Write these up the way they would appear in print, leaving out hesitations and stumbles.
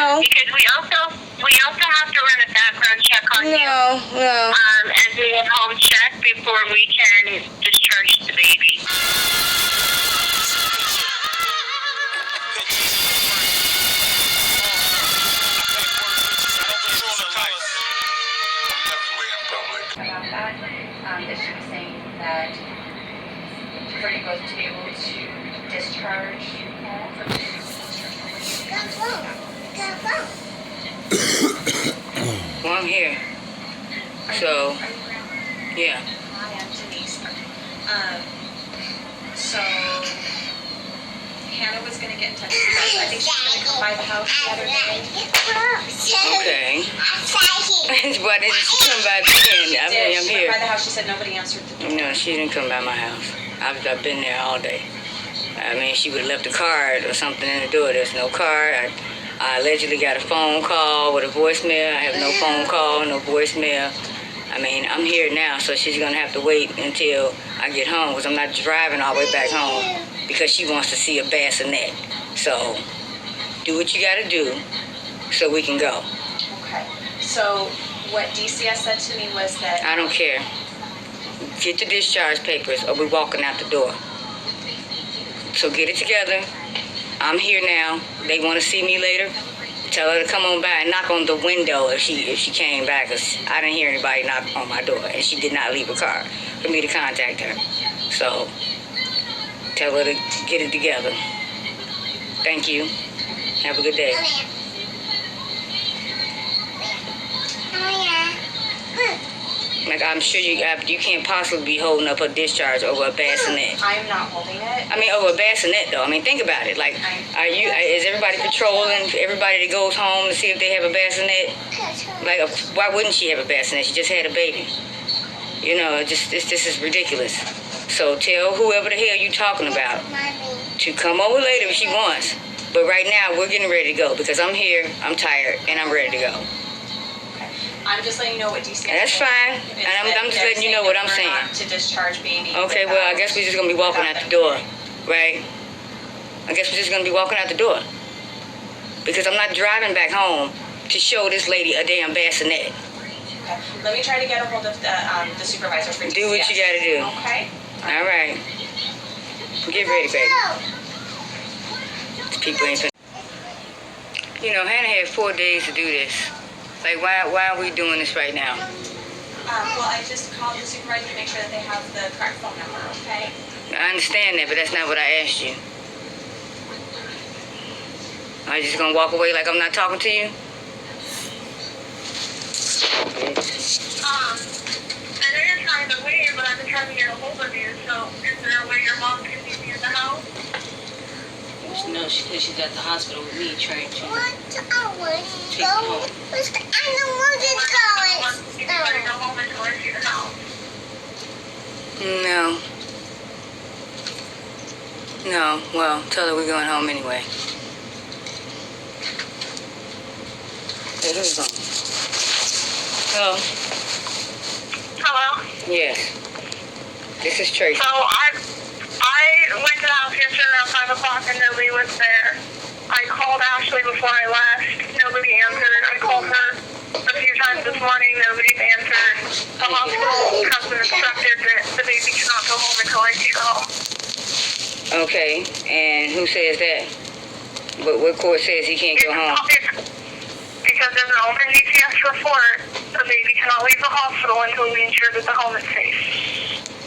No. Because we also have to run a background check on you. No. And do a home check before we can discharge the baby. About that, that she was saying that Freddie was to be able to discharge. Well, I'm here. So, yeah. Hi, I'm Denise. So Hannah was going to get in touch with us. I think she was going to come by the house the other day. Okay. Why didn't she come by then? I mean, I'm She here. went by the house. She said nobody answered the door. No, she didn't come by my house. I've been there all day. I mean, she would have left a card or something in the door. There's no card. I allegedly got a phone call with a voicemail. I have no phone call, no voicemail. I mean, I'm here now, so she's going to have to wait until I get home because I'm not driving all the way back home because she wants to see a bassinet. So, do what you got to do so we can go. Okay. So what DCS said to me was that... I don't care. Get the discharge papers or we're walking out the door. So get it together. I'm here now. They want to see me later. Tell her to come on by and knock on the window if she came back, because I didn't hear anybody knock on my door, and she did not leave a card for me to contact her. So tell her to get it together. Thank you. Have a good day. Like, I'm sure you can't possibly be holding up a discharge over a bassinet. I'm not holding it. I mean, over a bassinet, though. I mean, think about it. Like, is everybody patrolling everybody that goes home to see if they have a bassinet? Like, why wouldn't she have a bassinet? She just had a baby. You know, this is ridiculous. So tell whoever the hell you talking about to come over later if she wants. But right now, we're getting ready to go because I'm here, I'm tired, and I'm ready to go. I'm just letting you know what DCS said. That's fine. And I'm just letting you know what I'm saying. To discharge baby. Okay, well, I guess we're just going to be walking out the door, right? I guess we're just going to be walking out the door. Because I'm not driving back home to show this lady a damn bassinet. Okay. Let me try to get a hold of the supervisor for DCS. Do what you got to do. Okay. All right. Get ready, baby. These people ain't finna... You know, Hannah had 4 days to do this. Like, why are we doing this right now? Well, I just called the supervisor to make sure that they have the correct phone number, okay? I understand that, but that's not what I asked you. Are you just gonna walk away like I'm not talking to you? I know you're trying to leave, but I've been trying to get a hold of you, so is there a way your mom can meet me in the house? No, she's at the hospital with me trying to take I home. don't want to go home until I see the house. No, well, tell her we're going home anyway. Hey, who's on? Hello? Hello? Yes. This is Tracy. So I went to the house yesterday around 5 o'clock and nobody was there. I called Ashley before I left. Nobody answered. I called her a few times this morning. Nobody's answered. The hospital has been instructed that the baby cannot go home until I see the home. Okay, and who says that? What court says he can't go home? Because there's an open DCS report. The baby cannot leave the hospital until we ensure that the home is safe.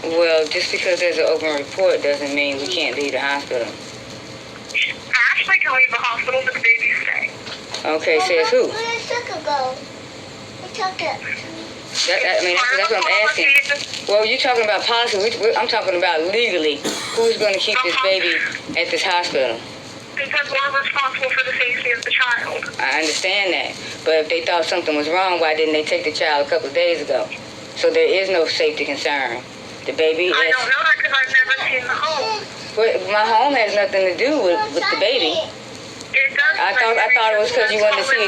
Well, just because there's an open report doesn't mean we can't leave the hospital. Ashley can leave the hospital, but the baby's staying. Okay, says who? Where did Tucker go? Tucker. That's what I'm asking. Well, you're talking about policy. I'm talking about legally. Who's going to keep this baby at this hospital? Because we're responsible for the safety of the child. I understand that. But if they thought something was wrong, why didn't they take the child a couple of days ago? So there is no safety concern. The baby is... I don't know that because I've never seen the home. But my home has nothing to do with the baby. It does. I thought it was because you wanted to see...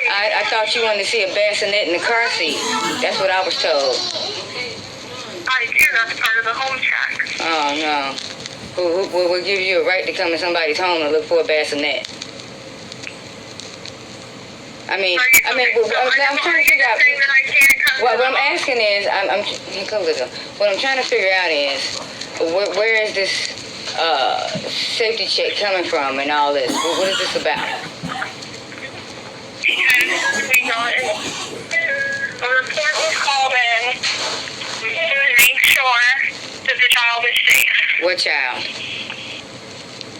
I thought you wanted to see a bassinet in the car seat. That's what I was told. I do. That's part of the home check. Oh, no. Who will give you a right to come in somebody's home and look for a bassinet? I mean, I'm trying to figure out. What I'm asking is, what I'm trying to figure out is, where is this safety check coming from and all this? What is this about? Because we got a report was called in to make sure that the child is safe. What child?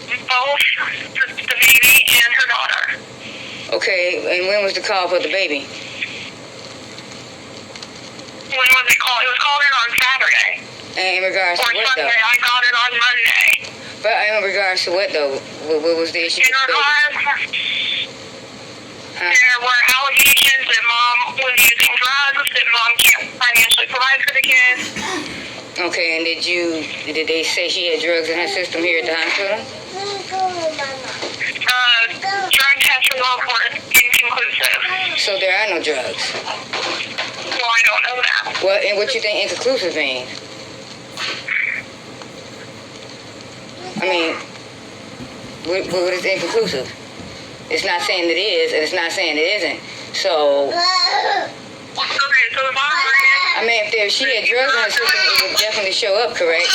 Both the baby and her daughter. Okay, and when was the call for the baby? When was it called? It was called in on Saturday. And in regards to Or what Sunday. though? I got it on Monday. But in regards to what though? What was the issue In with the baby? regards, there were allegations that mom was using drugs, that mom can't financially provide for the kids. Okay, and did they say she had drugs in her system here at the hospital? Drug test results were inconclusive. So there are no drugs. Well, I don't know that. Well, and what you think inconclusive means? I mean, what is inconclusive? It's not saying it is, and it's not saying it isn't. So, Okay, so the bottom line is, I mean, if she had drugs in her system, it would definitely show up, correct?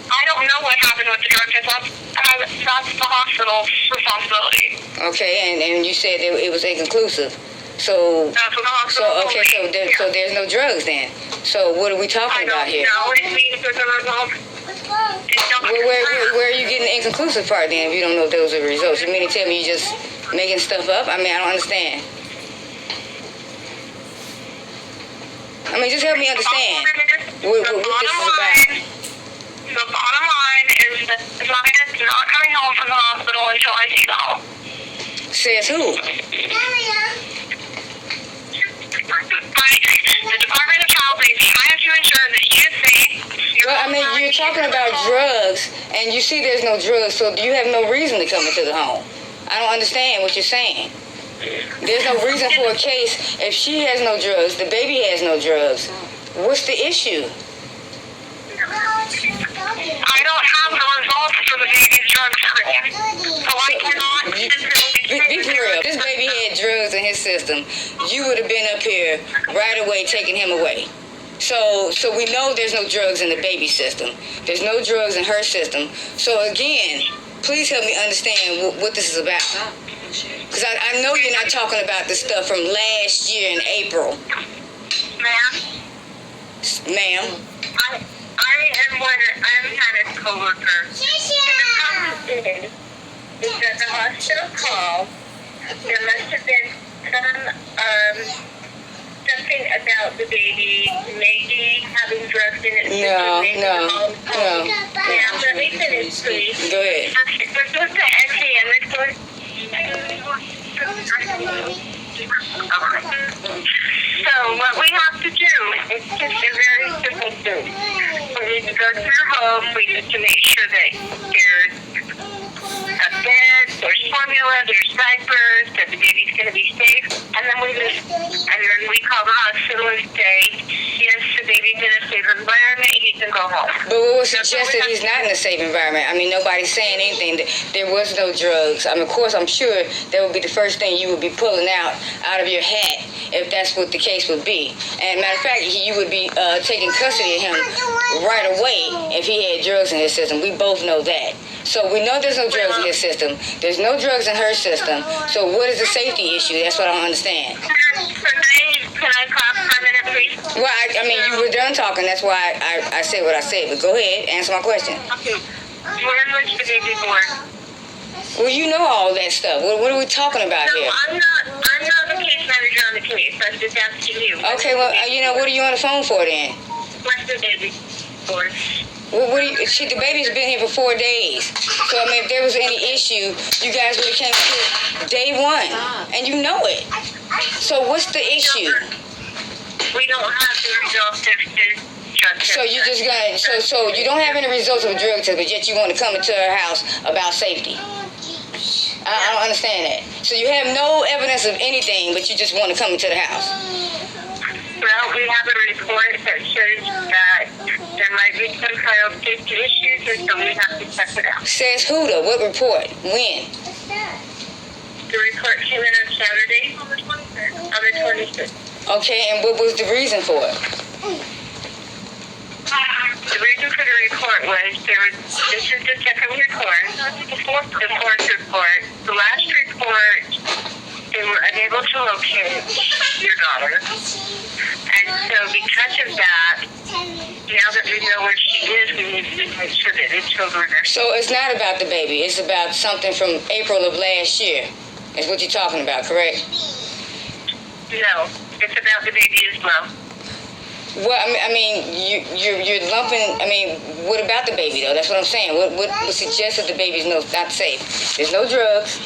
I don't know what happened with the drug test. That's the hospital's responsibility. Okay, and you said it was inconclusive. So, That's what the hospital okay, told me. so there's no drugs then. So what are we I talking about don't here? know. It means that the results. Where are you getting the inconclusive part then if you don't know if those are the results? You mean to tell me you just making stuff up? I mean, I don't understand. I mean, just help me understand what this is about. The bottom line is that Zion's not coming home from the hospital until I see the home. Says who? The Department of Child Safety has to ensure that he is safe. Well, I mean, you're talking about drugs, and you see there's no drugs, so you have no reason to come into the home. I don't understand what you're saying. There's no reason for a case if she has no drugs, the baby has no drugs. What's the issue? I don't have the results for the baby's drug screen, so I cannot. Be for real. If this baby had drugs in his system, you would have been up here right away taking him away. So we know there's no drugs in the baby system. There's no drugs in her system. So again, please help me understand what this is about. Because I know you're not talking about the stuff from last year in April. Ma'am? I'm Hannah's co-worker. The problem is that the hospital called. There must have been something about the baby maybe having drugs in its system. No. Yeah, let me finish, please. Go ahead. We're supposed to empty and we're supposed So what we have to do is just a very simple thing. We need to go to your home. We need to make sure that there's a bed, there's formula, there's diapers, that the baby's going to be safe. And then we call the hospital and say, yes, the baby's in a safe environment. He can go home. But what would suggest that he's not in a safe environment? I mean, nobody's saying anything. There was no drugs. I mean, of course, I'm sure that would be the first thing you would be pulling out of your hat if that's what the case would be. And matter of fact, you would be taking custody of him right away if he had drugs in his system. We both know that. So we know there's no drugs in his system. There's no drugs in her system. So what is the safety issue? That's what I don't understand. Can I talk for a minute, please? Well, I mean, you were done talking. That's why I said what I said. But go ahead, answer my question. Okay. When was the baby born? Well, you know all that stuff. What are we talking about here? I'm not the case manager on the case. I'm just asking you. Okay, well, what are you on the phone for then? When's the baby born? Well, the baby's been here for 4 days. So, I mean, if there was any issue, you guys would have came here day one. And you know it. So, what's the issue? We don't have the results of his drug test. So, you're just going to... So, you don't have any results of a drug test, but yet you want to come into her house about safety. I don't understand that. So, you have no evidence of anything, but you just want to come into the house. Well, we have a report that shows that there might be some child safety issues, and so we have to check it out. Says who though? What report? When? The report came in on Saturday. On the 26th. Okay, and what was the reason for it? The reason for the report was this is the second report, the fourth report. The last report, they were unable to locate your daughter. And so because of that, now that we know where she is, we need to make sure that the children are... So it's not about the baby. It's about something from April of last year. Is what you're talking about, correct? No, it's about the baby as well. Well, I mean, you're lumping. I mean, what about the baby though? That's what I'm saying. What suggests that the baby's not safe? There's no drugs,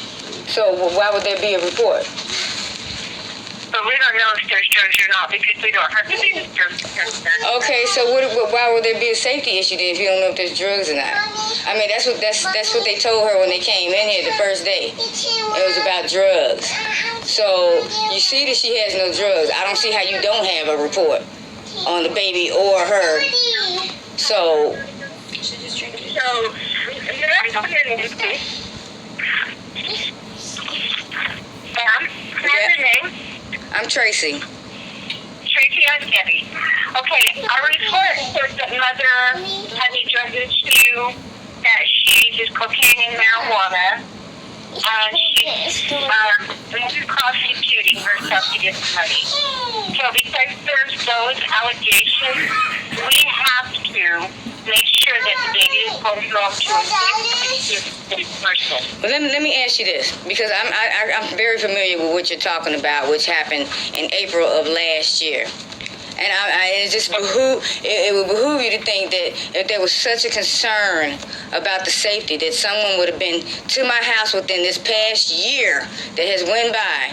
so why would there be a report? But we don't know if there's drugs or not because we don't have the baby's drugs. Okay, so why would there be a safety issue then if you don't know if there's drugs or not? I mean, that's what they told her when they came in here the first day. It was about drugs. So you see that she has no drugs. I don't see how you don't have a report on the baby or her. So I'm Tracy. Tracy and Debbie. Okay, our report says that mother had a drug issue, that she uses cocaine and marijuana, and she's prostituting herself to get money. So because there's those allegations, we have to make sure that the baby is going home to a safe person. Well, let me ask you this, because I'm very familiar with what you're talking about, which happened in April of last year. And it would behoove you to think that if there was such a concern about the safety, that someone would have been to my house within this past year that has went by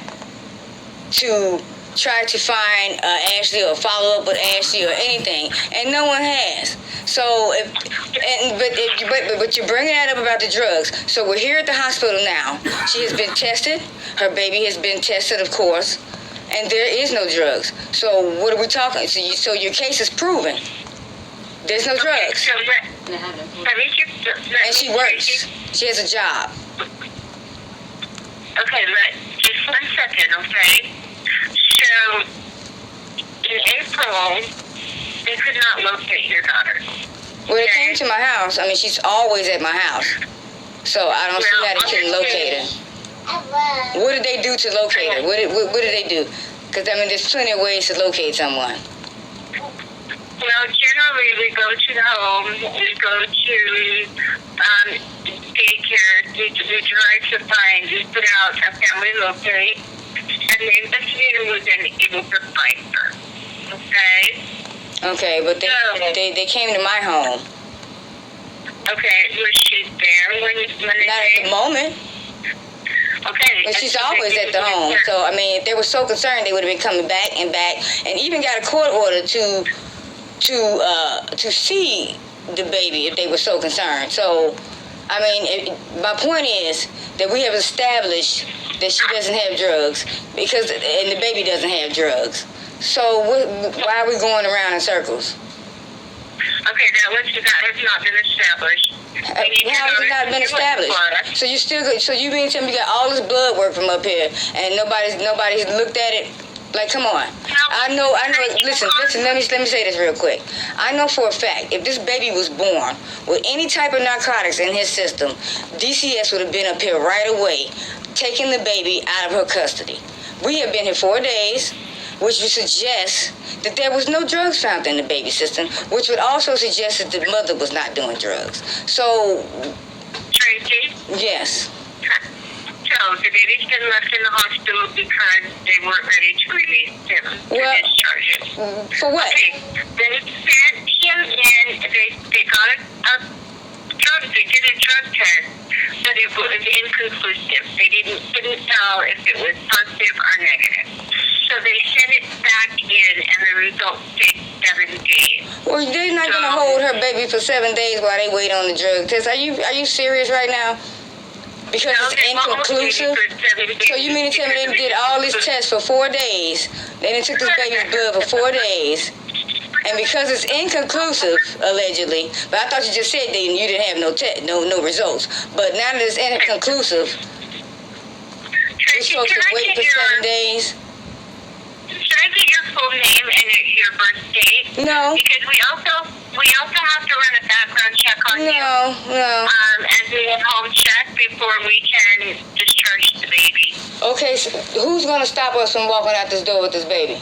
to try to find Ashley or follow up with Ashley or anything, and no one has. So, but you're bringing that up about the drugs. So we're here at the hospital now. She has been tested. Her baby has been tested, of course. And there is no drugs. So what are we talking? So your case is proven. There's no drugs. So And she works. She has a job. Okay, just 1 second, okay? So in April, they could not locate your daughter. Well, they came to my house. I mean, she's always at my house. So I don't see how they can locate her. What did they do to locate her? What did they do? Because, I mean, there's plenty of ways to locate someone. Well, generally, we go to the home, we go to daycare, we try to find, we put out a family locate, and the investigator was then able to find her. Okay? Okay, but they came to my home. Okay, was she there when they Not at the moment. Okay. But she's always at the home. So, I mean, if they were so concerned, they would have been coming back, and even got a court order to see the baby if they were so concerned. So, I mean, my point is that we have established that she doesn't have drugs, and the baby doesn't have drugs. So, why are we going around in circles? Okay, that has not been established. How has it not been established? So you mean to tell me you got all this blood work from up here, and nobody's looked at it? Like, come on. I know. Listen. Let me say this real quick. I know for a fact if this baby was born with any type of narcotics in his system, DCS would have been up here right away, taking the baby out of her custody. We have been here 4 days, which would suggest that there was no drugs found in the baby system, which would also suggest that the mother was not doing drugs. So, Tracy? Yes. So, the baby's been left in the hospital because they weren't ready to release him to discharge him. For what? Okay, they sent him in, they got they did a drug test, but it was inconclusive. They couldn't tell if it was positive or negative. So they sent it back in, and the results take 7 days. Well, they're not going to hold her baby for 7 days while they wait on the drug test. Are you serious right now? Because it's inconclusive? So you mean to tell me they did all these tests for 4 days, then they took this baby's blood for 4 days, and because it's inconclusive, allegedly, but I thought you just said you didn't have no results, but now that it's inconclusive. supposed to wait for 7 days? Should I get your full name and your birth date? No. Because we also have to run a background check on you. No. And do a home check before we can discharge the baby. Okay, so who's going to stop us from walking out this door with this baby?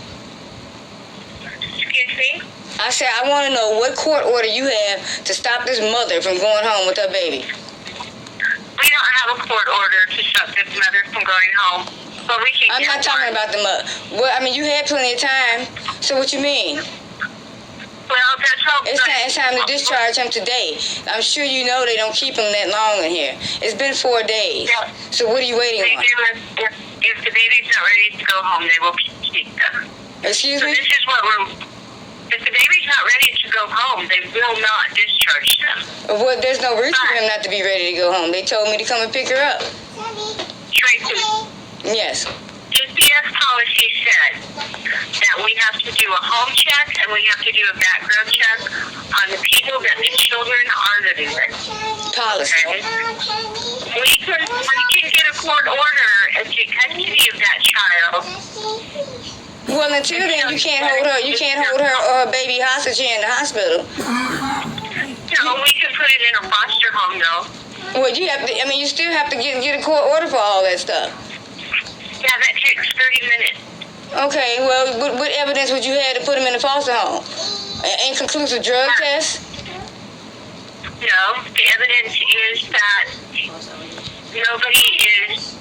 Excuse me? I said, I want to know what court order you have to stop this mother from going home with her baby. We don't have a court order to stop this mother from going home. But we can I'm not talking about the mother. Well, I mean, you had plenty of time. So what you mean? Well, that's how... It's time to discharge him today. I'm sure you know they don't keep him that long in here. It's been 4 days. Yeah. So what are you waiting on? If the baby's not ready to go home, they will keep them. Excuse So me? this is what if the baby's not ready to go home, they will not discharge them. Well, there's no reason for him not to be ready to go home. They told me to come and pick her up. Tracy, Yes. DPS policy said that we have to do a home check and we have to do a background check on the people that the children are living with. Policy. Okay? We can get a court order and take custody of that child. Well, until then, you can't hold her. You can't hold her or her baby hostage here in the hospital. No, we can put it in a foster home, though. Well, you have to. I mean, you still have to get a court order for all that stuff. Yeah, that takes 30 minutes. Okay. Well, what evidence would you have to put him in the foster home? An inconclusive drug test? No, the evidence is that nobody is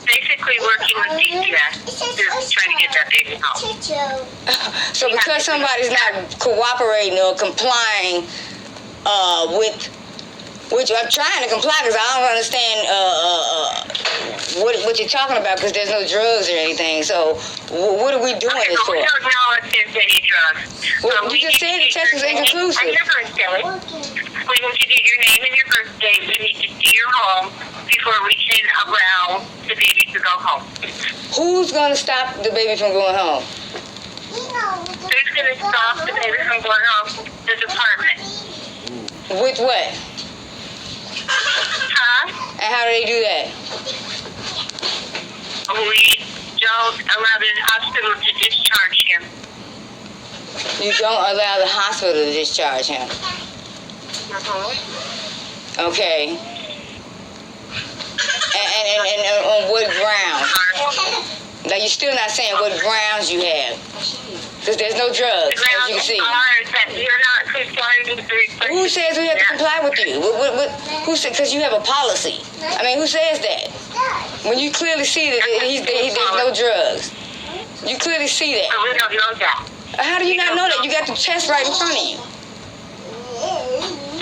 basically working with DPS to try to get that baby home. So because somebody's not cooperating or complying with, which I'm trying to comply because I don't understand what you're talking about because there's no drugs or anything. So what are we doing Okay, this but for? we don't know if there's any drugs. Well, you just said the test was inconclusive. And your birthday. We need to do your name and your birthday. We need to see your home before we can allow the baby to go home. Who's going to stop the baby from going home? Who's going to stop the baby from going home? The department. With what? Huh? And how do they do that? We don't allow the hospital to discharge him. You don't allow the hospital to discharge him. Okay. And on what grounds? Now, you're still not saying what grounds you have. Because there's no drugs, The as you can see. grounds are that you're not complying with the request. Who says we have to comply with you? Who said? Because you have a policy. I mean, who says that? When you clearly see that there's no drugs. You clearly see that. But we don't know that. How do you not know that? You got the test right in front of you.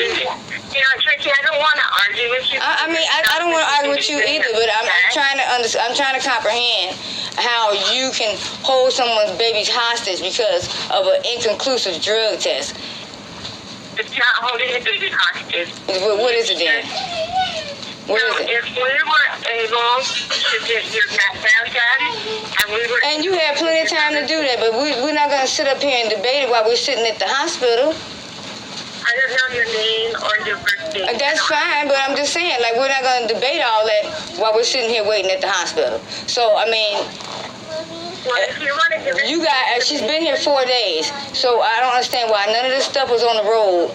You know, Tracy, I don't want to argue with you. I mean, I don't want to argue with you either, but I'm trying to I'm trying to comprehend how you can hold someone's baby's hostage because of an inconclusive drug test. It's not holding the baby hostage. What is it then? What is it? If we were able to get your background done, and we were... And you have plenty of time to do that, but we're not going to sit up here and debate it while we're sitting at the hospital. I don't know your name or your birthday. That's fine, but I'm just saying, like, we're not going to debate all that while we're sitting here waiting at the hospital. So, I mean, Well, if you want to give it... you got, she's been here 4 days, so I don't understand why none of this stuff was on the road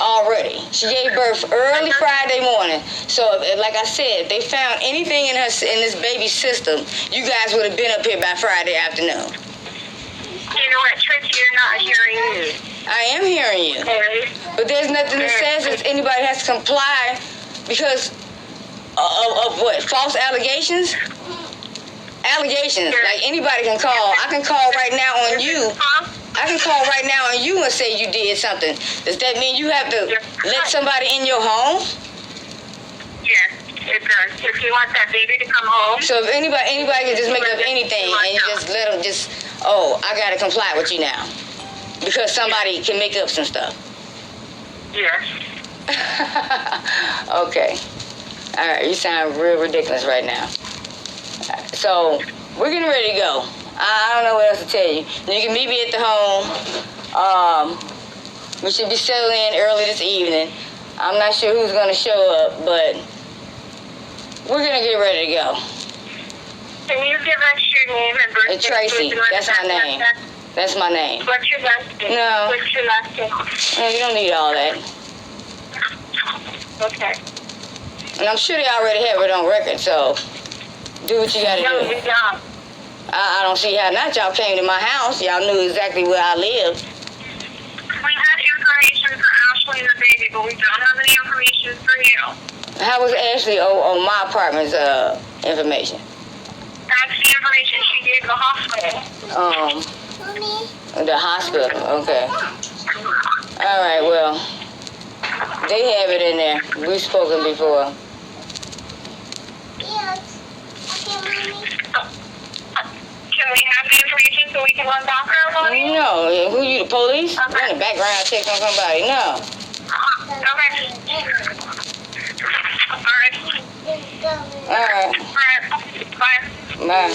already. She gave birth early Friday morning. So, like I said, if they found anything in this baby's system, you guys would have been up here by Friday afternoon. You know what, Tracy, you're not hearing me. I am hearing you. Okay? But there's nothing that says that anybody has to comply because of what? False allegations? Allegations. Like anybody can call. I can call right now on you. I can call right now on you and say you did something. Does that mean you have to let somebody in your home? Yes, it does. If you want that baby to come home... So if anybody can just make up anything and you just let them oh, I got to comply with you now. Because somebody can make up some stuff. Yes. Okay. All right, you sound real ridiculous right now. So, we're getting ready to go. I don't know what else to tell you. You can meet me at the home. We should be settling in early this evening. I'm not sure who's going to show up, but we're going to get ready to go. Can you give us your name and birthday? Tracy. That's my name. That's my name. What's your last name? No. What's your last name? No, you don't need all that. Okay. And I'm sure they already have it on record, so do what you gotta No, do. we don't. I don't see how not y'all came to my house. Y'all knew exactly where I lived. We had information for Ashley and the baby, but we don't have any information for you. How was Ashley on my apartment's information? That's the information she gave the hospital. The hospital. Okay. All right. Well, they have it in there. We've spoken before. Can we have the information so we can run background on you? No. Who you? The police? Okay. Run a background check on somebody? No. Okay. All right. All right. All right. Bye. Bye.